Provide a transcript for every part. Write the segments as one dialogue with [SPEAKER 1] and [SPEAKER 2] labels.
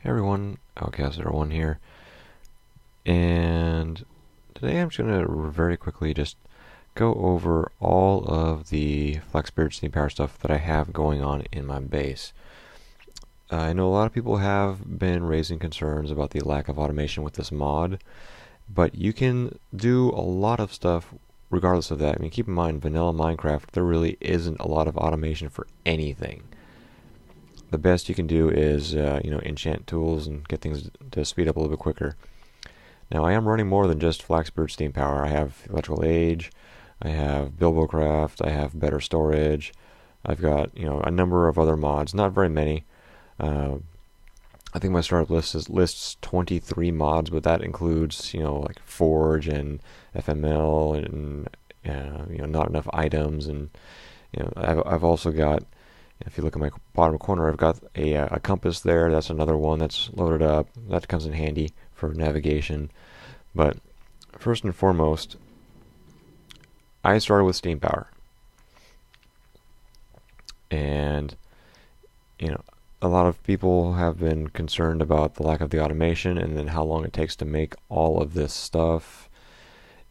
[SPEAKER 1] Hey everyone, Outcaster1 here, and today I'm just going to very quickly just go over all of the Flaxbeards Steam Power stuff that I have going on in my base. I know a lot of people have been raising concerns about the lack of automation with this mod, but you can do a lot of stuff regardless of that. I mean, keep in mind, vanilla Minecraft, there really isn't a lot of automation for anything. The best you can do is, enchant tools and get things to speed up a little bit quicker. Now, I am running more than just Flaxbeards Steam Power. I have Electrical Age, I have BilboCraft, I have Better Storage. I've got, a number of other mods, not very many. I think my startup list lists 23 mods, but that includes, like Forge and FML and, not enough items. And, I've also got, if you look at my bottom corner, I've got a compass there. That's another one that's loaded up. That comes in handy for navigation. But first and foremost, I started with Steam Power. And, a lot of people have been concerned about the lack of the automation and then how long it takes to make all of this stuff.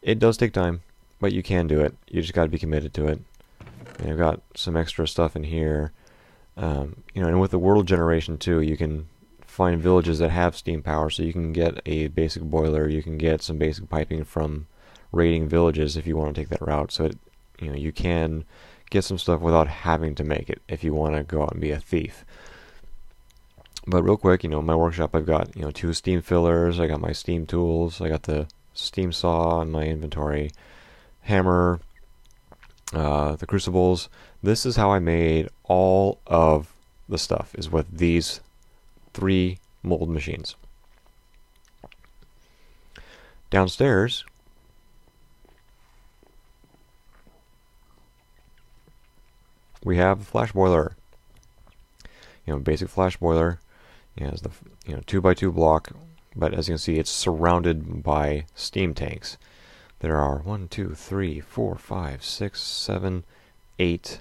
[SPEAKER 1] It does take time, but you can do it. You just got to be committed to it. And I've got some extra stuff in here. And with the world generation too, you can find villages that have steam power, so you can get a basic boiler, you can get some basic piping from raiding villages if you want to take that route. So you can get some stuff without having to make it if you want to go out and be a thief. But real quick, my workshop, I've got 2 steam fillers, I got my steam tools, I got the steam saw in my inventory, hammer, the crucibles. This is how I made all of the stuff, is with these 3 mold machines. Downstairs, we have a flash boiler. Basic flash boiler. It has the 2x2 block, but as you can see, it's surrounded by steam tanks. There are 1, 2, 3, 4, 5, 6, 7, 8.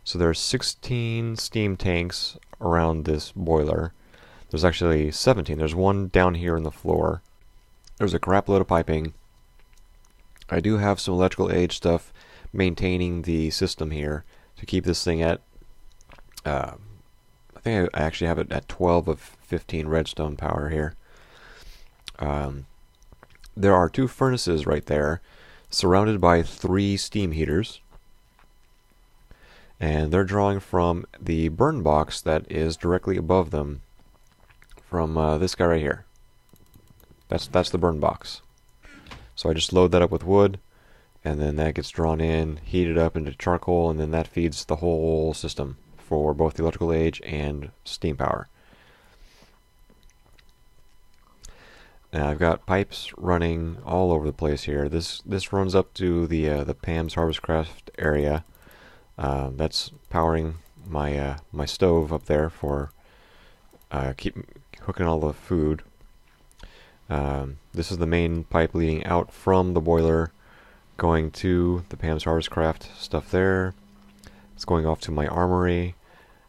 [SPEAKER 1] So there's 16 steam tanks around this boiler. There's actually 17. There's one down here in the floor. There's a crap load of piping. I do have some electrical age stuff maintaining the system here to keep this thing at I think I actually have it at 12 of 15 redstone power here. There are 2 furnaces right there, surrounded by 3 steam heaters, and they're drawing from the burn box that is directly above them, from this guy right here. That's the burn box. So I just load that up with wood, and then that gets drawn in, heated up into charcoal, and then that feeds the whole system for both the electrical age and steam power. Now I've got pipes running all over the place here. This runs up to the Pam's Harvestcraft area. That's powering my my stove up there for keep cooking all the food. This is the main pipe leading out from the boiler, going to the Pam's Harvestcraft stuff there. It's going off to my armory,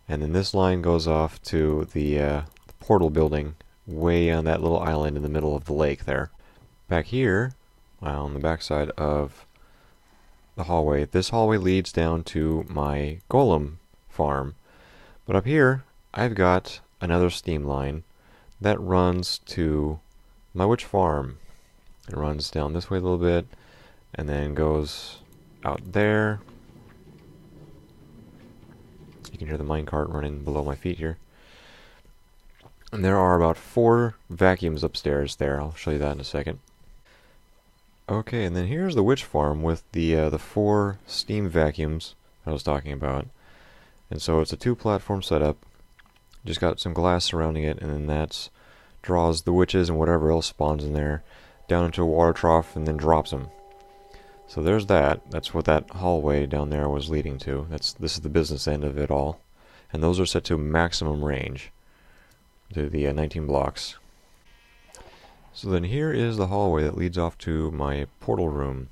[SPEAKER 1] and then this line goes off to the portal building way on that little island in the middle of the lake there. Back here, on the backside of the hallway, this hallway leads down to my golem farm. But up here, I've got another steam line that runs to my witch farm. It runs down this way a little bit, and then goes out there. You can hear the minecart running below my feet here. And there are about 4 vacuums upstairs there. I'll show you that in a second. Okay, and then here's the witch farm with the 4 steam vacuums I was talking about. And so it's a 2 platform setup. Just got some glass surrounding it, and then that draws the witches and whatever else spawns in there down into a water trough and then drops them. So there's that. That's what that hallway down there was leading to. This is the business end of it all. And those are set to maximum range, to the 19 blocks. So then here is the hallway that leads off to my portal room.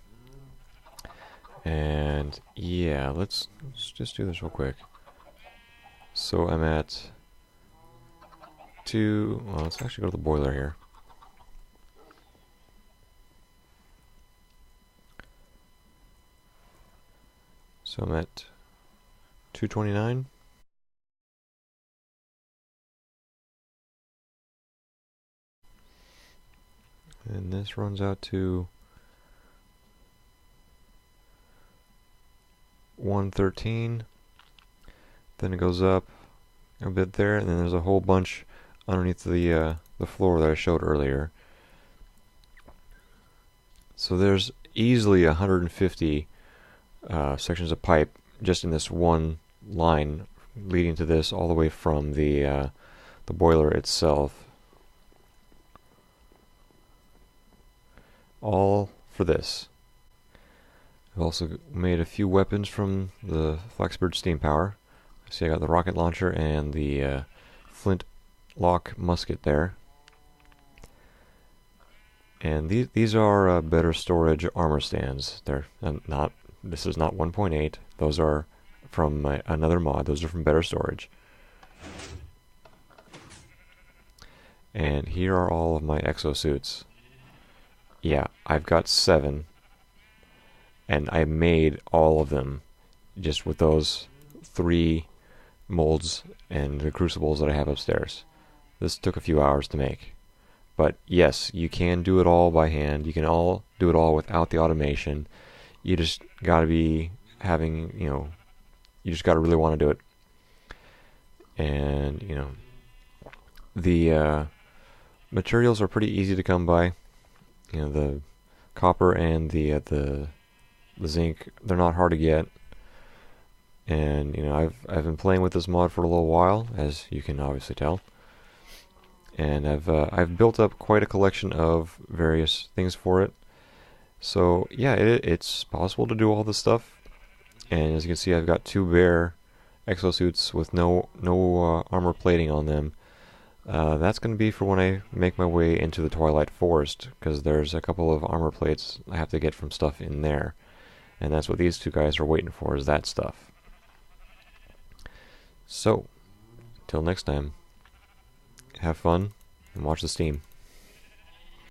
[SPEAKER 1] And yeah, let's just do this real quick. So I'm at to, well, let's actually go to the boiler here. So I'm at 229. And this runs out to 113. Then it goes up a bit there, and then there's a whole bunch underneath the floor that I showed earlier. So there's easily 150 sections of pipe just in this one line leading to this, all the way from the boiler itself. All for this. I've also made a few weapons from the Flaxbeards Steam Power. See, I got the rocket launcher and the flint lock musket there. And these are better storage armor stands. They're not. This is not 1.8. Those are from another mod. Those are from Better Storage. And here are all of my exosuits. Yeah, I've got 7. And I made all of them just with those 3 molds and the crucibles that I have upstairs. This took a few hours to make. But yes, you can do it all by hand. You can all do it all without the automation. You just gotta be having, you just gotta really want to do it. And, the materials are pretty easy to come by. The copper and the zinc, they're not hard to get. And, I've been playing with this mod for a little while, as you can obviously tell. And I've built up quite a collection of various things for it. So yeah, it's possible to do all this stuff. And as you can see, I've got 2 bare exosuits with no armor plating on them. That's going to be for when I make my way into the Twilight Forest, because there's a couple of armor plates I have to get from stuff in there. And that's what these 2 guys are waiting for, is that stuff. So, till next time, have fun and watch the Steam.